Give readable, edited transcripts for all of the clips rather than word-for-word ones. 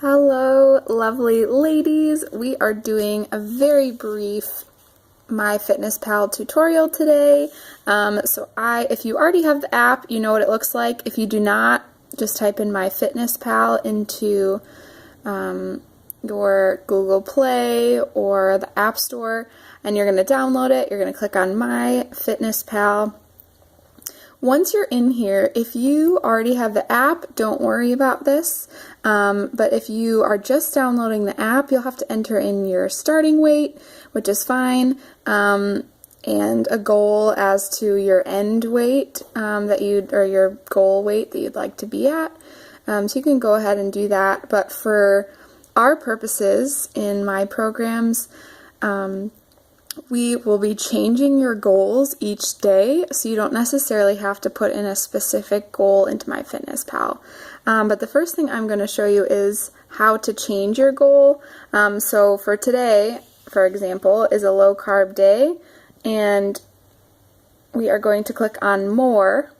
Hello, lovely ladies. We are doing a very brief MyFitnessPal tutorial today. If you already have the app, you know what it looks like. If you do not, just type in MyFitnessPal into your Google Play or the App Store, and you're going to download it. You're going to click on MyFitnessPal. Once you're in here, if you already have the app, don't worry about this. But if you are just downloading the app, you'll have to enter in your starting weight, which is fine, and a goal as to your end weight or your goal weight that you'd like to be at. So you can go ahead and do that. But for our purposes in my programs, we will be changing your goals each day, so you don't necessarily have to put in a specific goal into MyFitnessPal. But the first thing I'm going to show you is how to change your goal. So for today, for example, is a low carb day, and we are going to click on More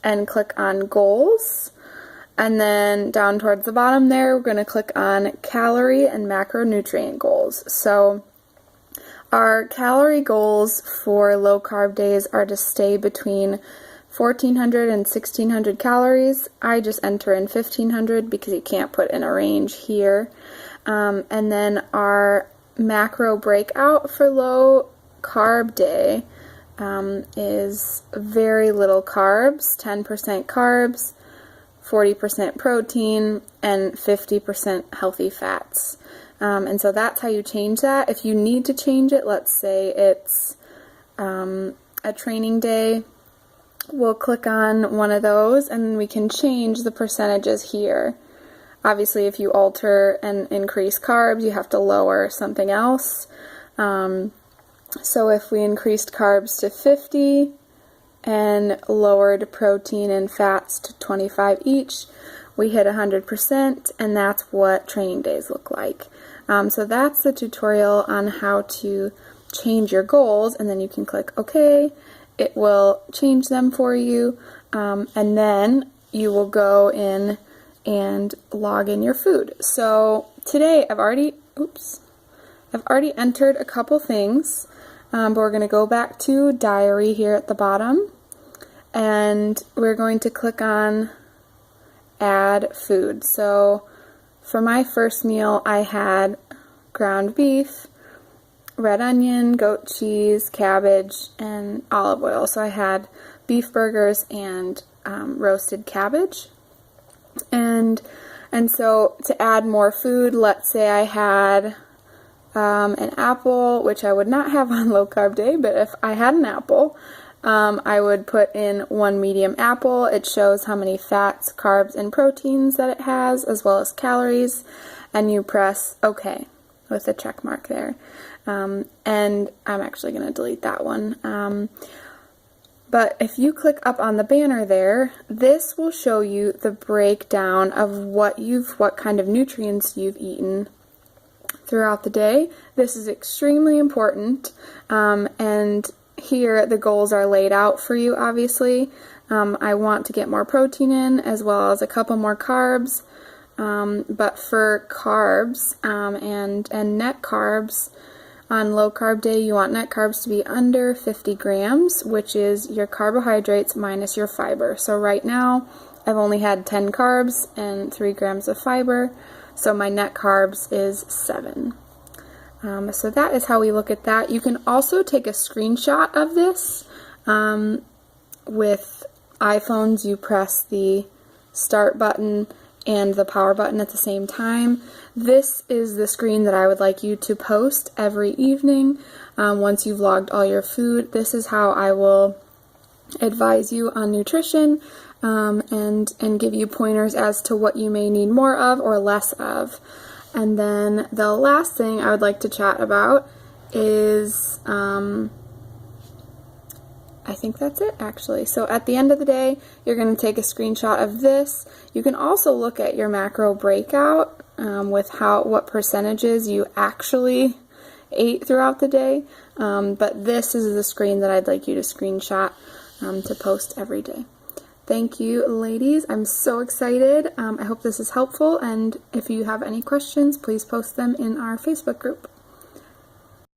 and click on Goals. And then down towards the bottom there, we're going to click on Calorie and Macronutrient Goals. So our calorie goals for low carb days are to stay between 1,400 and 1,600 calories. I just enter in 1,500 because you can't put in a range here. And then our macro breakout for low carb day is very little carbs, 10% carbs, 40% protein, and 50% healthy fats. And so that's how you change that. If you need to change it, let's say it's a training day, we'll click on one of those and we can change the percentages here. Obviously, if you alter and increase carbs, you have to lower something else. So if we increased carbs to 50 and lowered protein and fats to 25 each, we hit 100%, and that's what training days look like. So that's the tutorial on how to change your goals, and then you can click OK. It will change them for you, and then you will go in and log in your food. So today I've already entered a couple things, but we're going to go back to diary here at the bottom, and we're going to click on add food. So for my first meal, I had ground beef, red onion, goat cheese, cabbage, and olive oil. So I had beef burgers and roasted cabbage. And so to add more food, let's say I had an apple, which I would not have on low carb day, but if I had an apple, I would put in one medium apple. It shows how many fats, carbs, and proteins that it has, as well as calories, and you press OK with the check mark there. And I'm actually going to delete that one. But if you click up on the banner there, this will show you the breakdown of what kind of nutrients you've eaten throughout the day. This is extremely important, and here the goals are laid out for you, obviously. I want to get more protein in as well as a couple more carbs. But for carbs and net carbs, on low carb day you want net carbs to be under 50 grams, which is your carbohydrates minus your fiber. So right now I've only had 10 carbs and 3 grams of fiber, so my net carbs is 7. So that is how we look at that. You can also take a screenshot of this. With iPhones, you press the start button and the power button at the same time. This is the screen that I would like you to post every evening once you've logged all your food. This is how I will advise you on nutrition and give you pointers as to what you may need more of or less of. And then the last thing I would like to chat about is, I think that's it actually. So at the end of the day, you're going to take a screenshot of this. You can also look at your macro breakout with what percentages you actually ate throughout the day. But this is the screen that I'd like you to screenshot to post every day. Thank you, ladies. I'm so excited. I hope this is helpful, and if you have any questions, please post them in our Facebook group.